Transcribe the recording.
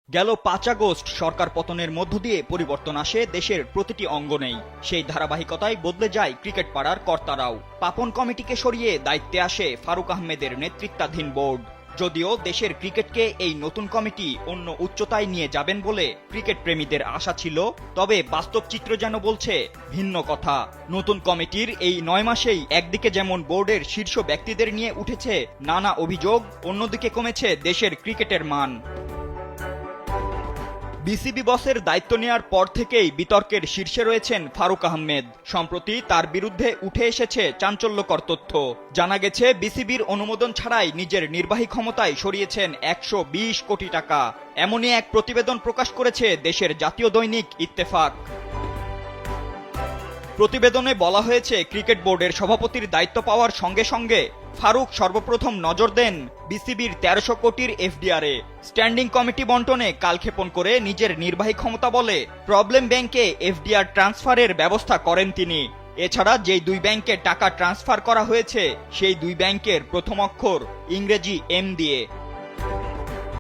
গেল ৫ আগস্ট সরকার পতনের মধ্য দিয়ে পরিবর্তন আসে দেশের প্রতিটি অঙ্গনেই। সেই ধারাবাহিকতায় বদলে যায় ক্রিকেট পাড়ার কর্তারাও। পাপন কমিটিকে সরিয়ে দায়িত্বে আসে ফারুক আহমেদের নেতৃত্বাধীন বোর্ড। যদিও দেশের ক্রিকেটকে এই নতুন কমিটি অন্য উচ্চতায় নিয়ে যাবেন বলে ক্রিকেট প্রেমীদের আশা ছিল, তবে বাস্তব চিত্র যেন বলছে ভিন্ন কথা। নতুন কমিটির এই ৯ মাসেই একদিকে যেমন বোর্ডের শীর্ষ ব্যক্তিদের নিয়ে উঠেছে নানা অভিযোগ, অন্যদিকে কমেছে দেশের ক্রিকেটের মান। বিসিবি বসের দায়িত্ব নেয়ার পর থেকেই বিতর্কের শীর্ষে রয়েছেন ফারুক আহমেদ। সম্প্রতি তার বিরুদ্ধে উঠে এসেছে চাঞ্চল্যকর তথ্য। জানা গেছে বিসিবির অনুমোদন ছাড়াই নিজের নির্বাহী ক্ষমতায় সরিয়েছেন ১২০ কোটি টাকা। এমনই এক প্রতিবেদন প্রকাশ করেছে দেশের জাতীয় দৈনিক ইত্তেফাক। প্রতিবেদনে বলা হয়েছে, ক্রিকেট বোর্ডের সভাপতির দায়িত্ব পাওয়ার সঙ্গে সঙ্গে ফারুক সর্বপ্রথম নজর দেন বিসিবির ১৩০০ কোটির এফডিআরে। স্ট্যান্ডিং কমিটি বন্টনে কালক্ষেপণ করে নিজের নির্বাহী ক্ষমতা বলে প্রবলেম ব্যাংকে এফডিআর ট্রান্সফারের ব্যবস্থা করেন তিনি। এছাড়া যেই দুই ব্যাংকে টাকা ট্রান্সফার করা হয়েছে সেই দুই ব্যাংকের প্রথম অক্ষর ইংরেজি এম দিয়ে।